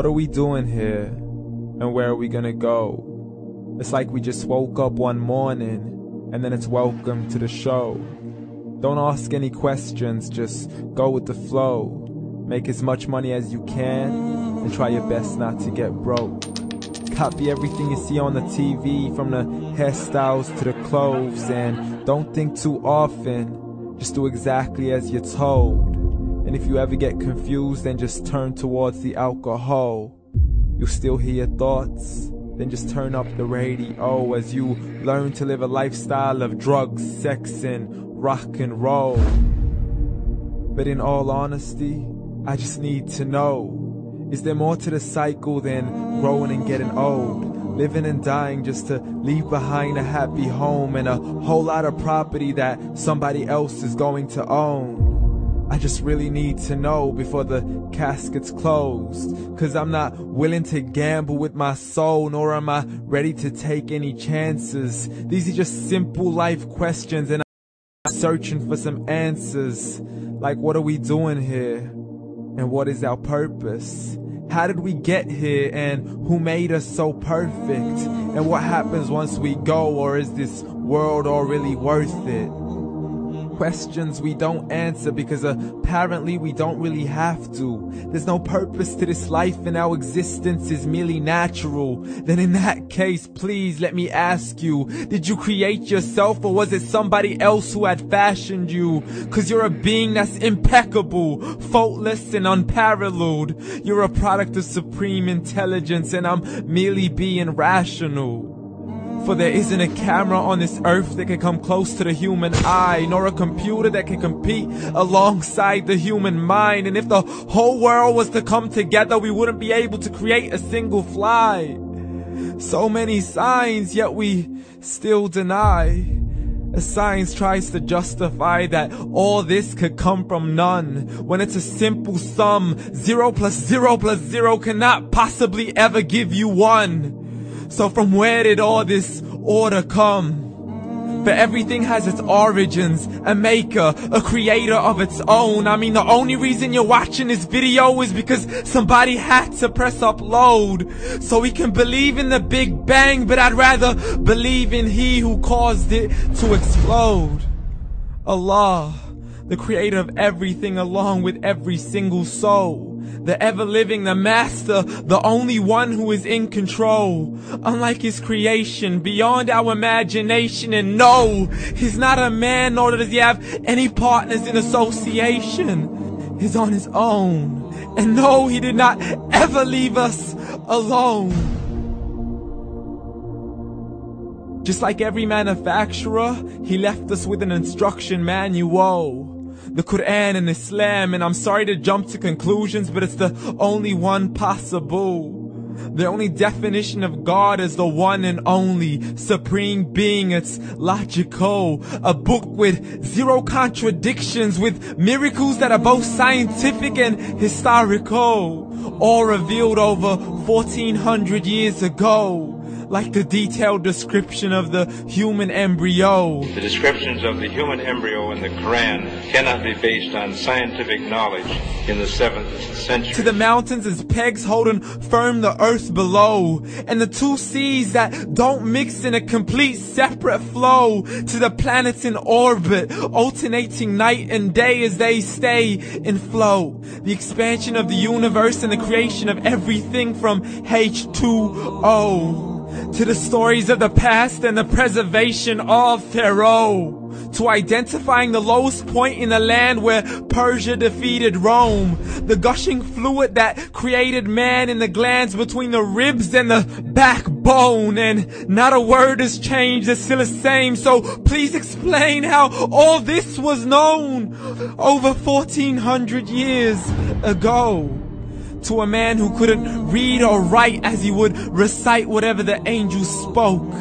What are we doing here? And where are we gonna go? It's like we just woke up one morning and then it's welcome to the show. Don't ask any questions, just go with the flow. Make as much money as you can and try your best not to get broke. Copy everything you see on the TV, from the hairstyles to the clothes, and don't think too often, just do exactly as you're told. And if you ever get confused, then just turn towards the alcohol. You'll still hear your thoughts, then just turn up the radio as you learn to live a lifestyle of drugs, sex, and rock and roll. But in all honesty, I just need to know, is there more to the cycle than growing and getting old? Living and dying just to leave behind a happy home and a whole lot of property that somebody else is going to own. I just really need to know before the casket's closed, 'cause I'm not willing to gamble with my soul, nor am I ready to take any chances. These are just simple life questions and I'm searching for some answers. Like, what are we doing here? And what is our purpose? How did we get here, and who made us so perfect? And what happens once we go, or is this world all really worth it? Questions we don't answer because apparently we don't really have to. There's no purpose to this life and our existence is merely natural. Then in that case, please let me ask you, did you create yourself, or was it somebody else who had fashioned you? 'Cause you're a being that's impeccable, faultless and unparalleled. You're a product of supreme intelligence and I'm merely being rational. For there isn't a camera on this earth that can come close to the human eye, nor a computer that can compete alongside the human mind. And if the whole world was to come together, we wouldn't be able to create a single fly. So many signs, yet we still deny. As science tries to justify that all this could come from none, when it's a simple sum. 0 plus 0 plus 0 cannot possibly ever give you 1. So from where did all this order come? For everything has its origins, a maker, a creator of its own. I mean, the only reason you're watching this video is because somebody had to press upload. So we can believe in the Big Bang, but I'd rather believe in He who caused it to explode. Allah, the creator of everything along with every single soul. The ever-living, the master, the only one who is in control. Unlike his creation, beyond our imagination. And no, he's not a man, nor does he have any partners in association. He's on his own. And no, he did not ever leave us alone. Just like every manufacturer, he left us with an instruction manual. The Quran and Islam, and I'm sorry to jump to conclusions, but it's the only one possible. The only definition of God is the one and only supreme being. It's logical, a book with 0 contradictions, with miracles that are both scientific and historical, all revealed over 1400 years ago. Like the detailed description of the human embryo. The descriptions of the human embryo in the Quran cannot be based on scientific knowledge in the 7th century. To the mountains as pegs holding firm the earth below, and the 2 seas that don't mix in a complete separate flow. To the planets in orbit, alternating night and day as they stay in flow. The expansion of the universe and the creation of everything from H2O. To the stories of the past and the preservation of Pharaoh. To identifying the lowest point in the land where Persia defeated Rome. The gushing fluid that created man in the glands between the ribs and the backbone. And not a word has changed, it's still the same. So please explain how all this was known over 1400 years ago. To a man who couldn't read or write, as he would recite whatever the angels spoke.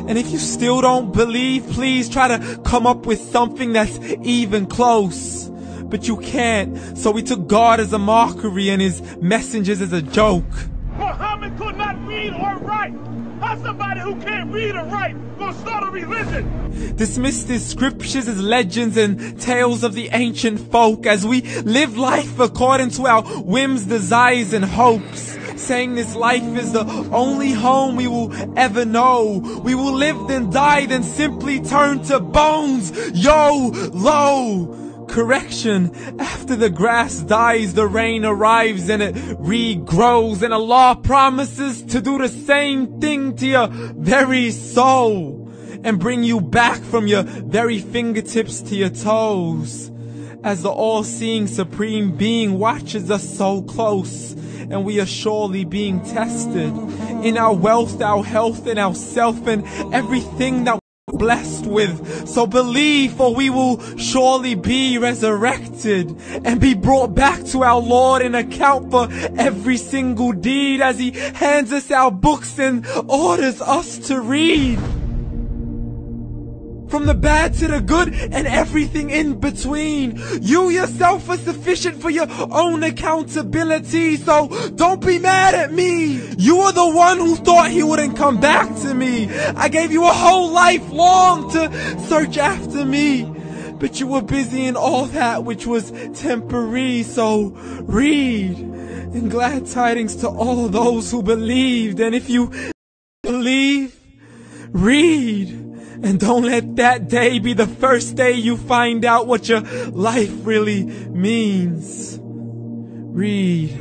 And if you still don't believe, please try to come up with something that's even close. But you can't, so we took God as a mockery and his messengers as a joke. Muhammad could not read or write. How's somebody who can't read or write gonna start a religion? Dismissed his scriptures as legends and tales of the ancient folk, as we live life according to our whims, desires, and hopes. saying this life is the only home we will ever know. We will live then die, then simply turn to bones. YOLO! Correction, after the grass dies, the rain arrives and it regrows, and Allah promises to do the same thing to your very soul and bring you back from your very fingertips to your toes, as the all-seeing supreme being watches us so close, and we are surely being tested in our wealth, our health, and our self, and everything that blessed with. So believe, for we will surely be resurrected and be brought back to our Lord and account for every single deed, as He hands us our books and orders us to read. From the bad to the good and everything in between. You yourself are sufficient for your own accountability, so don't be mad at me. You are the one who thought He wouldn't come back to me. I gave you a whole life long to search after me, but you were busy in all that which was temporary. So read, and glad tidings to all those who believed. And if you believe, read. And don't let that day be the first day you find out what your life really means. Read.